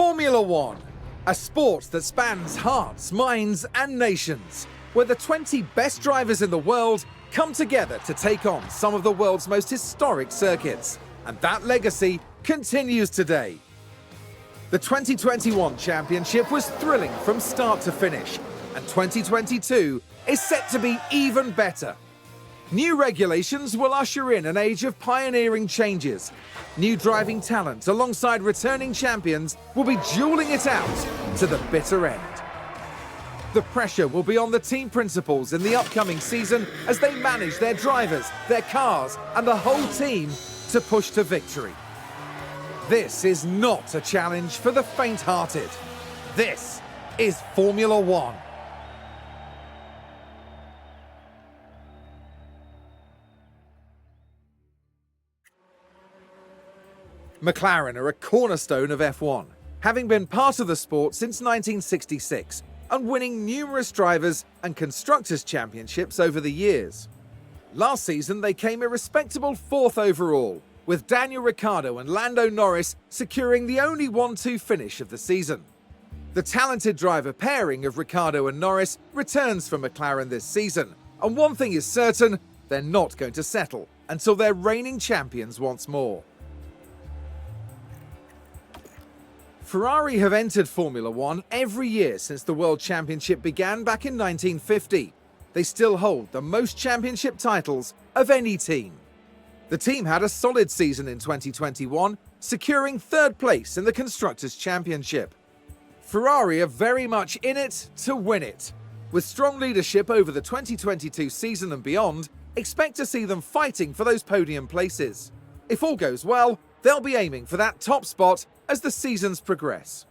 Formula One, a sport that spans hearts, minds and nations, where the 20 best drivers in the world come together to take on some of the world's most historic circuits. And that legacy continues today. The 2021 championship was thrilling from start to finish, and 2022 is set to be even better. New regulations will usher in an age of pioneering changes. New driving talent alongside returning champions will be dueling it out to the bitter end. The pressure will be on the team principals in the upcoming season as they manage their drivers, their cars, and the whole team to push to victory. This is not a challenge for the faint-hearted. This is Formula One. McLaren are a cornerstone of F1, having been part of the sport since 1966 and winning numerous drivers and constructors' championships over the years. Last season, they came a respectable 4th overall, with Daniel Ricciardo and Lando Norris securing the only 1-2 finish of the season. The talented driver pairing of Ricciardo and Norris returns for McLaren this season, and one thing is certain, they're not going to settle until they're reigning champions once more. Ferrari have entered Formula One every year since the World Championship began back in 1950. They still hold the most championship titles of any team. The team had a solid season in 2021, securing 3rd place in the Constructors' Championship. Ferrari are very much in it to win it. With strong leadership over the 2022 season and beyond, expect to see them fighting for those podium places. If all goes well, they'll be aiming for that top spot as the seasons progress.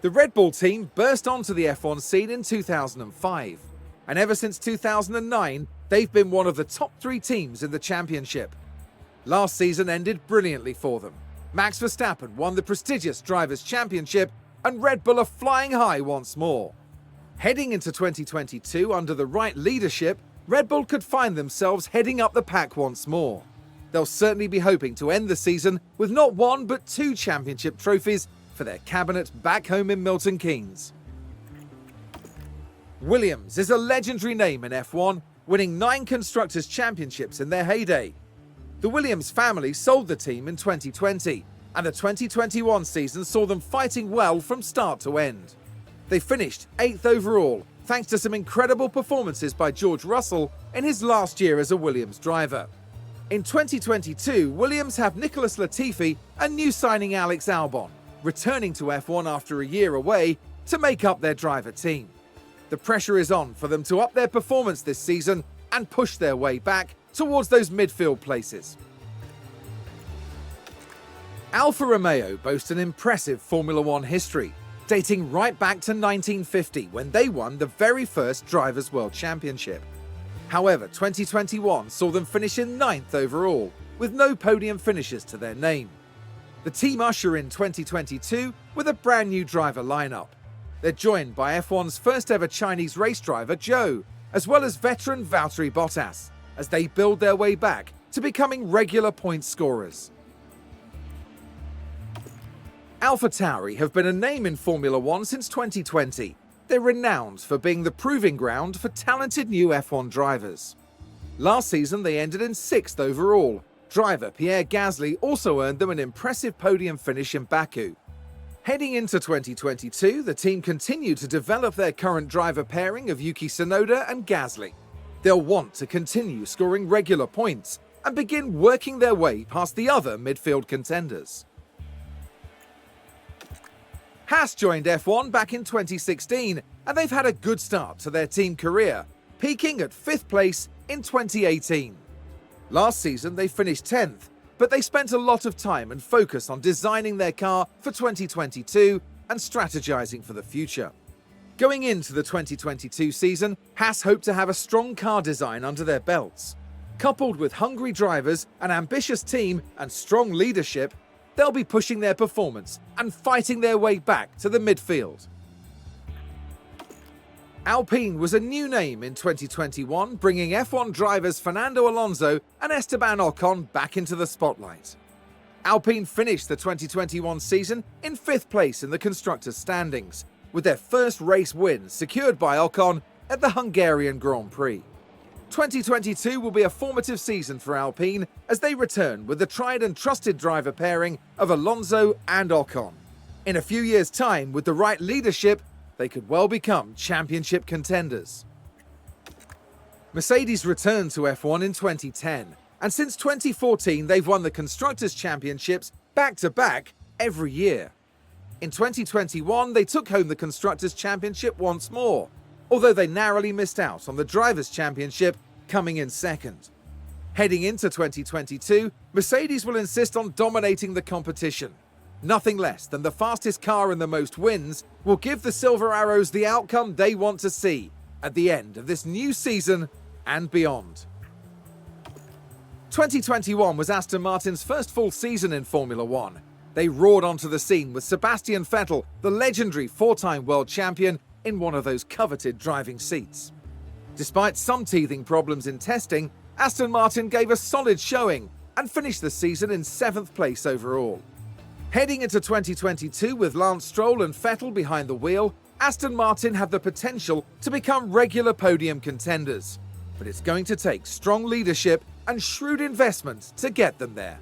The Red Bull team burst onto the F1 scene in 2005, and ever since 2009, they've been one of the top 3 teams in the championship. Last season ended brilliantly for them. Max Verstappen won the prestigious Drivers' Championship, and Red Bull are flying high once more. Heading into 2022 under the right leadership, Red Bull could find themselves heading up the pack once more. They'll certainly be hoping to end the season with not 1 but 2 championship trophies for their cabinet back home in Milton Keynes. Williams is a legendary name in F1, winning 9 Constructors' Championships in their heyday. The Williams family sold the team in 2020, and the 2021 season saw them fighting well from start to end. They finished 8th overall, thanks to some incredible performances by George Russell in his last year as a Williams driver. In 2022, Williams have Nicholas Latifi and new signing Alex Albon, returning to F1 after a year away to make up their driver team. The pressure is on for them to up their performance this season and push their way back towards those midfield places. Alfa Romeo boast an impressive Formula One history, dating right back to 1950 when they won the very first Drivers' World Championship. However, 2021 saw them finish in 9th overall, with no podium finishes to their name. The team usher in 2022 with a brand new driver lineup. They're joined by F1's first ever Chinese race driver, Zhou, as well as veteran Valtteri Bottas, as they build their way back to becoming regular point scorers. AlphaTauri have been a name in Formula One since 2020. They're renowned for being the proving ground for talented new F1 drivers. Last season, they ended in 6th overall. Driver Pierre Gasly also earned them an impressive podium finish in Baku. Heading into 2022, the team continued to develop their current driver pairing of Yuki Tsunoda and Gasly. They'll want to continue scoring regular points and begin working their way past the other midfield contenders. Haas joined F1 back in 2016, and they've had a good start to their team career, peaking at 5th place in 2018. Last season they finished 10th, but they spent a lot of time and focus on designing their car for 2022 and strategizing for the future. Going into the 2022 season, Haas hope to have a strong car design under their belts. Coupled with hungry drivers, an ambitious team, and strong leadership, they'll be pushing their performance and fighting their way back to the midfield. Alpine was a new name in 2021, bringing F1 drivers Fernando Alonso and Esteban Ocon back into the spotlight. Alpine finished the 2021 season in 5th place in the constructors' standings, with their first race win secured by Ocon at the Hungarian Grand Prix. 2022 will be a formative season for Alpine as they return with the tried and trusted driver pairing of Alonso and Ocon. In a few years' time, with the right leadership, they could well become championship contenders. Mercedes returned to F1 in 2010, and since 2014 they've won the Constructors' Championships back-to-back every year. In 2021 they took home the Constructors' Championship once more, although they narrowly missed out on the Drivers' Championship, coming in second. Heading into 2022, Mercedes will insist on dominating the competition. Nothing less than the fastest car and the most wins will give the Silver Arrows the outcome they want to see at the end of this new season and beyond. 2021 was Aston Martin's first full season in Formula One. They roared onto the scene with Sebastian Vettel, the legendary 4-time world champion, in one of those coveted driving seats. Despite some teething problems in testing, Aston Martin gave a solid showing and finished the season in 7th place overall. Heading into 2022 with Lance Stroll and Vettel behind the wheel, Aston Martin have the potential to become regular podium contenders. But it's going to take strong leadership and shrewd investment to get them there.